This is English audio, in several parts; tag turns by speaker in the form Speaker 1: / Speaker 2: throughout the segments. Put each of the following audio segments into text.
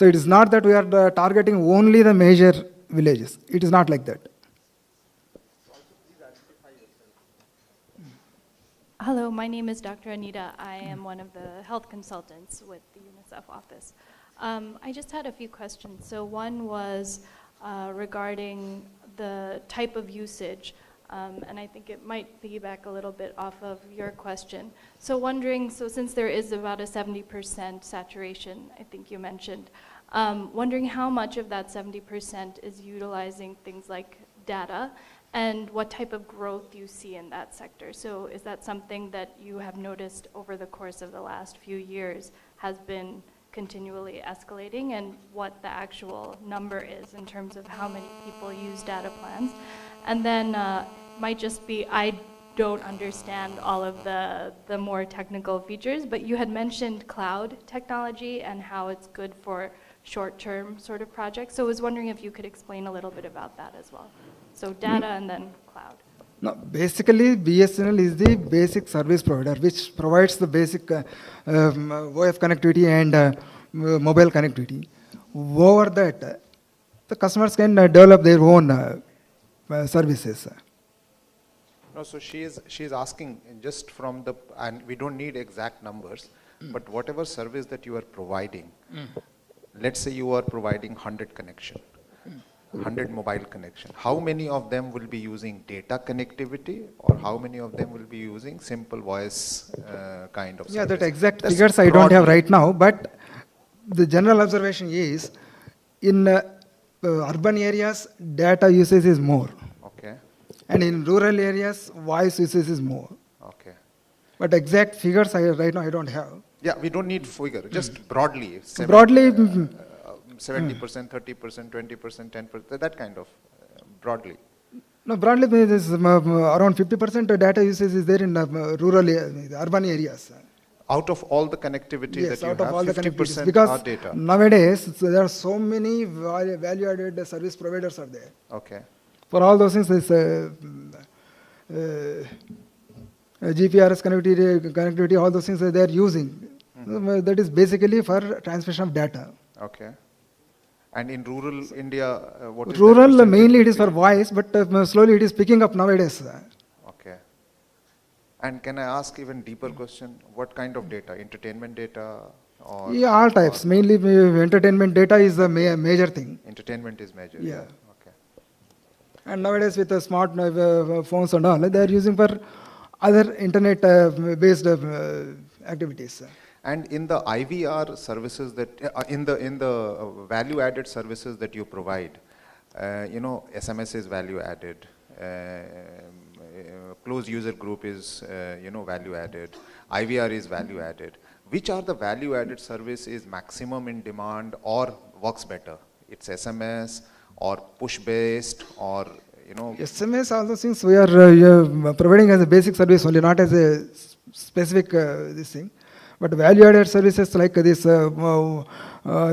Speaker 1: So it is not that we are targeting only the major villages. It is not like that.
Speaker 2: Hello, my name is Dr. Anita. I am one of the health consultants with the UNICEF office. I just had a few questions. So one was regarding the type of usage, and I think it might piggyback a little bit off of your question. So wondering, so since there is about a 70% saturation, I think you mentioned, wondering how much of that 70% is utilizing things like data, and what type of growth you see in that sector. So is that something that you have noticed over the course of the last few years has been continually escalating, and what the actual number is in terms of how many people use data plans? And then might just be, I don't understand all of the more technical features, but you had mentioned cloud technology and how it's good for short-term sort of projects. So I was wondering if you could explain a little bit about that as well. So data and then cloud.
Speaker 1: No, basically, BSNL is the basic service provider, which provides the basic VoIP connectivity and mobile connectivity. Over that, the customers can develop their own services.
Speaker 3: No, so she is asking just from the, and we don't need exact numbers, but whatever service that you are providing, let's say you are providing 100 connection. 100 mobile connection. How many of them will be using data connectivity, or how many of them will be using simple voice kind of service?
Speaker 1: Yeah, that exact figures I don't have right now, but the general observation is in urban areas, data usage is more.
Speaker 3: Okay.
Speaker 1: And in rural areas, voice usage is more.
Speaker 3: Okay.
Speaker 1: But exact figures right now I don't have.
Speaker 3: Yeah, we don't need figure, just broadly.
Speaker 1: Broadly,
Speaker 3: 70%, 30%, 20%, 10%, that kind of broadly.
Speaker 1: No, broadly, this is, around 50% data usage is there in rural, urban areas.
Speaker 3: Out of all the connectivity
Speaker 1: Yes,
Speaker 3: that you
Speaker 1: out of
Speaker 3: have,
Speaker 1: all the
Speaker 3: 50%
Speaker 1: connectivities.
Speaker 3: are
Speaker 1: Because
Speaker 3: data.
Speaker 1: nowadays, there are so many value-added service providers are there.
Speaker 3: Okay.
Speaker 1: For all those things, this GPRS connectivity, all those things they are using. That is basically for transmission of data.
Speaker 3: Okay. And in rural India, what is
Speaker 1: Rural,
Speaker 3: that percentage
Speaker 1: mainly it
Speaker 3: would
Speaker 1: is for
Speaker 3: be?
Speaker 1: voice, but slowly it is picking up nowadays.
Speaker 3: Okay. And can I ask even deeper question? What kind of data? Entertainment data? Or
Speaker 1: Yeah, all types. Mainly entertainment data is the major thing.
Speaker 3: Entertainment is major.
Speaker 1: Yeah.
Speaker 3: Okay.
Speaker 1: And nowadays with the smart phones and all, they are using for other internet-based activities.
Speaker 3: And in the IVR services that, in the value-added services that you provide, SMS is value-added, closed user group is, value-added, IVR is value-added. Which are the value-added service is maximum in demand or works better? It's SMS or push-based or,
Speaker 1: SMS, all those things we are providing as a basic service only, not as a specific this thing. But value-added services like this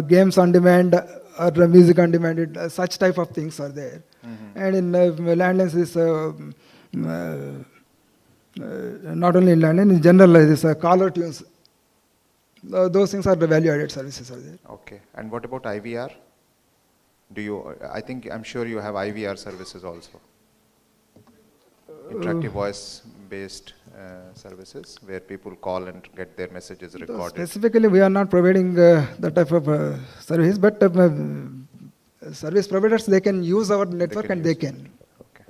Speaker 1: games on demand or music on demand, such type of things are there. And in landlines, this not only in landline, in general, this caller tunes. Those things are the value-added services are there.
Speaker 3: Okay. And what about IVR? I'm sure you have IVR services also. Interactive voice-based services where people call and get their messages recorded.
Speaker 1: Specifically, we are not providing that type of service, but service providers, they can use our network and they can.
Speaker 3: Okay.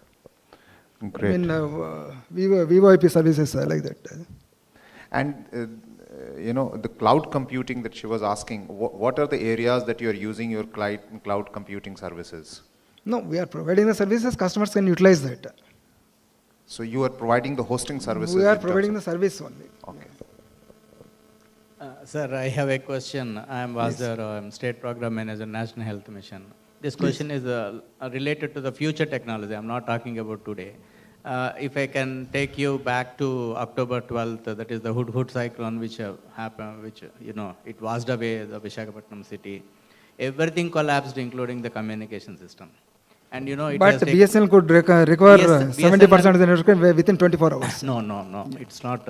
Speaker 3: Great.
Speaker 1: I mean, VoIP services like that.
Speaker 3: And the cloud computing that she was asking, what are the areas that you are using your cloud computing services?
Speaker 1: No, we are providing the services, customers can utilize that.
Speaker 3: So you are providing the hosting services?
Speaker 1: We are providing the service only.
Speaker 3: Okay.
Speaker 4: Sir, I have a question. I am Vasdar, I'm State Program Manager, National Health Mission. This question is related to the future technology. I'm not talking about today. If I can take you back to October 12th, that is the Hudhud cyclone which happened, which, it washed away the Visakhapatnam city. Everything collapsed, including the communication system. And you know, it
Speaker 1: But
Speaker 4: has taken-
Speaker 1: BSNL could recover
Speaker 4: Yes,
Speaker 1: 70% of the network within 24 hours.
Speaker 4: No, it's not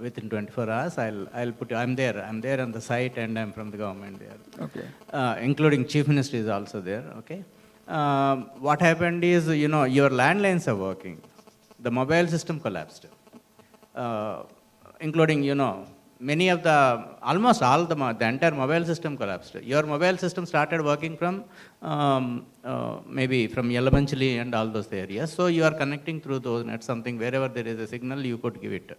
Speaker 4: within 24 hours. I'll put, I'm there on the site and I'm from the government there.
Speaker 1: Okay.
Speaker 4: Including Chief Minister is also there, okay. What happened is, you know, your landlines are working. The mobile system collapsed. Including, you know, many of the, almost all the entire mobile system collapsed. Your mobile system started working from, maybe from Yelabanchili and all those areas. So you are connecting through those nets, something, wherever there is a signal, you could give it.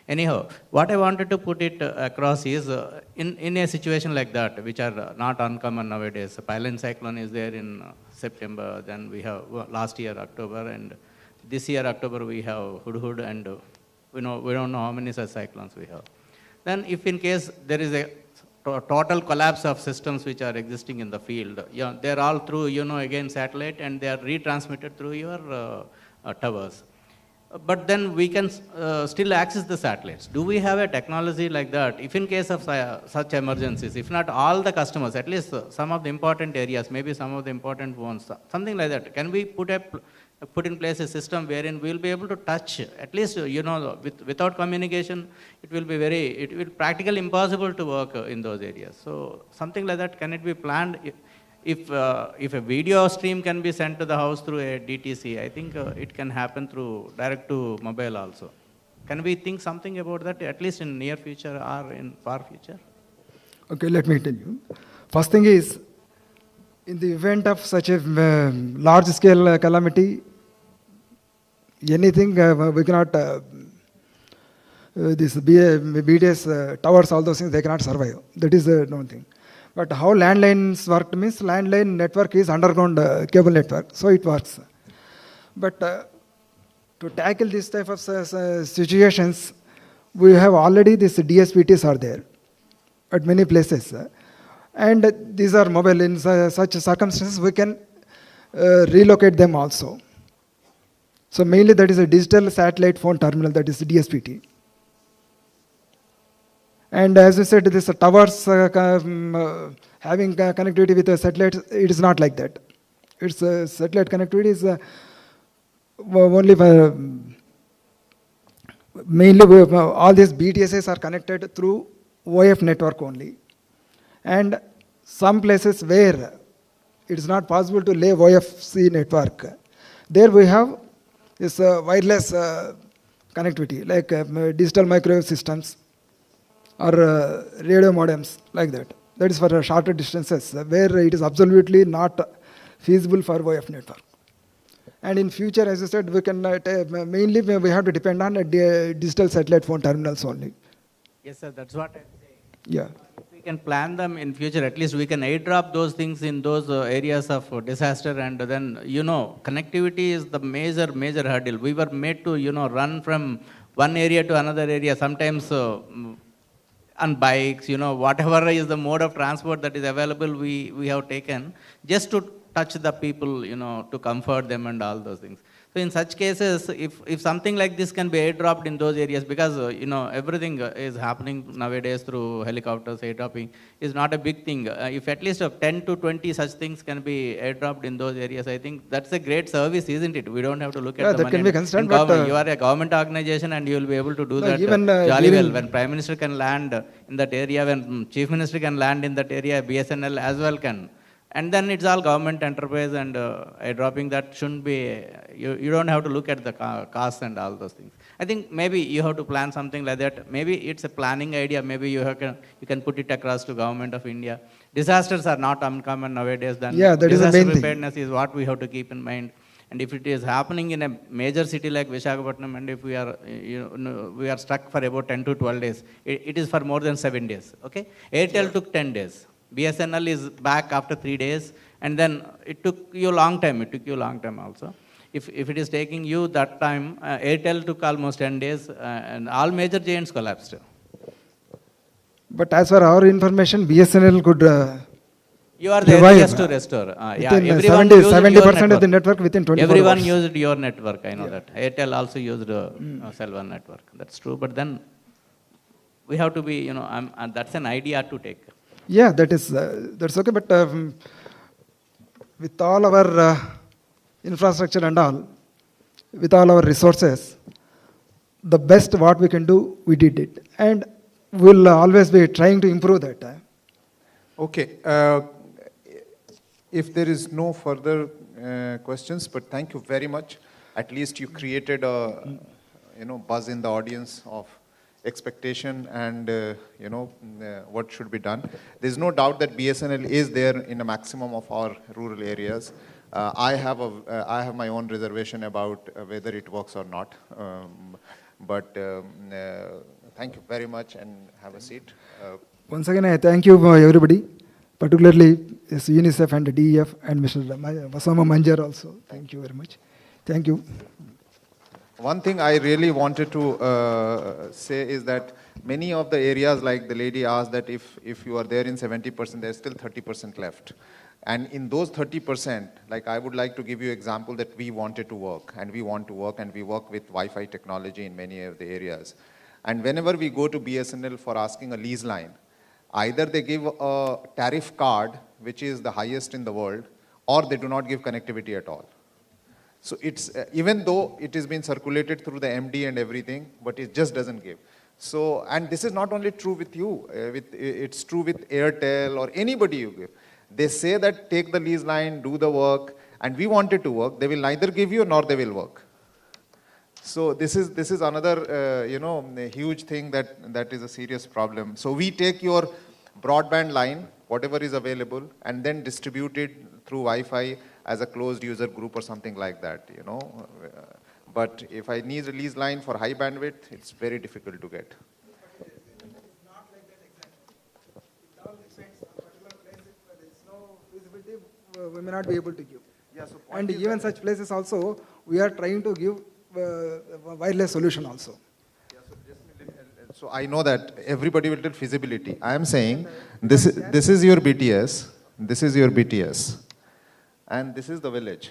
Speaker 4: Anyhow, what I wanted to put it across is, in a situation like that, which are not uncommon nowadays, Pailan cyclone is there in September, then we have last year October, and this year October we have Hudhud, and we don't know how many such cyclones we have. Then if in case there is a total collapse of systems which are existing in the field, yeah, they're all through, you know, again satellite, and they are retransmitted through your towers. But then we can still access the satellites. Do we have a technology like that? If in case of such emergencies, if not all the customers, at least some of the important areas, maybe some of the important ones, something like that, can we put in place a system wherein we will be able to touch, at least, you know, without communication, it will be practically impossible to work in those areas. So something like that, can it be planned? If a video stream can be sent to the house through a DTC, I think it can happen through direct to mobile also. Can we think something about that, at least in near future or in far future?
Speaker 1: Okay, let me tell you. First thing is, in the event of such a large-scale calamity, anything we cannot, this BTS towers, all those things, they cannot survive. That is one thing. But how landlines worked means landline network is underground cable network, so it works. But to tackle this type of situations, we have already these DSPTs are there at many places. And these are mobile. In such circumstances, we can relocate them also. So mainly that is a digital satellite phone terminal, that is DSPT. And as you said, this towers having connectivity with the satellites, it is not like that. It's satellite connectivity is only mainly all these BTSs are connected through OF network only. And some places where it is not possible to lay OFC network, there we have this wireless connectivity, like digital microwave systems or radio modems, like that. That is for shorter distances, where it is absolutely not feasible for OF network. And in future, as I said, we can mainly we have to depend on digital satellite phone terminals only.
Speaker 4: Yes, sir, that's what I'm saying.
Speaker 1: Yeah.
Speaker 4: If we can plan them in future, at least we can airdrop those things in those areas of disaster, and then, you know, connectivity is the major hurdle. We were made to, you know, run from one area to another area, sometimes on bikes, you know, whatever is the mode of transport that is available, we have taken just to touch the people, you know, to comfort them and all those things. So in such cases, if something like this can be airdropped in those areas, because, you know, everything is happening nowadays through helicopters, airdropping is not a big thing. If at least 10 to 20 such things can be airdropped in those areas, I think that's a great service, isn't it? We don't have to look at the
Speaker 1: that
Speaker 4: money.
Speaker 1: can be considered, but,
Speaker 4: you are a government organization and you will be able to do
Speaker 1: no,
Speaker 4: that
Speaker 1: even,
Speaker 4: jolly well.
Speaker 1: even-
Speaker 4: When Prime Minister can land in that area, when Chief Minister can land in that area, BSNL as well can. And then it's all government enterprise, and airdropping that shouldn't be, you don't have to look at the costs and all those things. I think maybe you have to plan something like that. Maybe it's a planning idea. Maybe you can put it across to Government of India. Disasters are not uncommon nowadays. Then
Speaker 1: Yeah, that is the
Speaker 4: disaster
Speaker 1: main thing.
Speaker 4: preparedness is what we have to keep in mind. And if it is happening in a major city like Visakhapatnam, and if we are, we are stuck for about 10 to 12 days, it is for more than 7 days. Okay, Airtel took 10 days. BSNL is back after 3 days, and then it took you a long time. It took you a long time also. If it is taking you that time, Airtel took almost 10 days, and all major giants collapsed.
Speaker 1: But as per our information, BSNL could
Speaker 4: You are the
Speaker 1: revive,
Speaker 4: earliest to restore. Yeah,
Speaker 1: within
Speaker 4: everyone
Speaker 1: 70%
Speaker 4: used your
Speaker 1: of the network within 24
Speaker 4: Everyone
Speaker 1: hours.
Speaker 4: used your network, I know that. Airtel also used Cell One network. That's true, but then we have to be, that's an idea to take.
Speaker 1: Yeah, that's okay. But with all our infrastructure and all, with all our resources, the best what we can do, we did it. And we'll always be trying to improve that.
Speaker 3: Okay. If there is no further questions, but thank you very much. At least you created a buzz in the audience of expectation and what should be done. There's no doubt that BSNL is there in a maximum of our rural areas. I have my own reservation about whether it works or not. But thank you very much and have a seat.
Speaker 1: Once again, I thank you everybody, particularly UNICEF and the DEF and Mr. Vasama Manjar also. Thank you very much. Thank you.
Speaker 3: One thing I really wanted to say is that many of the areas, like the lady asked, that if you are there in 70%, there's still 30% left. And in those 30%, like I would like to give you an example that we wanted to work, and we want to work, and we work with Wi-Fi technology in many of the areas. And whenever we go to BSNL for asking a lease line, either they give a tariff card, which is the highest in the world, or they do not give connectivity at all. So it's, even though it has been circulated through the MD and everything, but it just doesn't give. So, and this is not only true with you, it's true with Airtel or anybody you give. They say that take the lease line, do the work, and we want it to work. They will neither give you nor they will work. So this is another a huge thing that is a serious problem. So we take your broadband line, whatever is available, and then distribute it through Wi-Fi as a closed user group or something like that. But if I need a lease line for high bandwidth, it's very difficult to get.
Speaker 1: We may not be able to give. Yeah, so and even such places also, we are trying to give wireless solution also.
Speaker 3: Yeah, so I know that everybody will tell feasibility. I am saying this is your BTS, this is your BTS, and this is the village.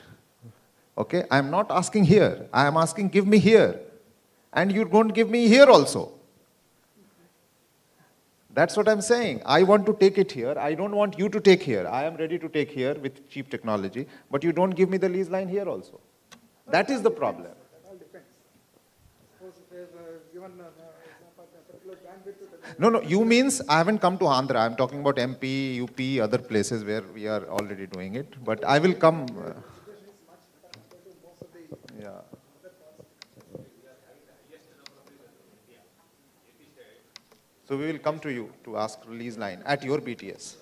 Speaker 3: Okay, I am not asking here. I am asking give me here, and you're going to give me here also. That's what I'm saying. I want to take it here. I don't want you to take here. I am ready to take here with cheap technology, but you don't give me the lease line here also. That is the problem.
Speaker 1: That all depends. Suppose if they have given particular bandwidth
Speaker 3: No, you means I haven't come to Andhra. I'm talking about MP, UP, other places where we are already doing it. But I will come. Yeah. So we will come to you to ask release line at your BTS.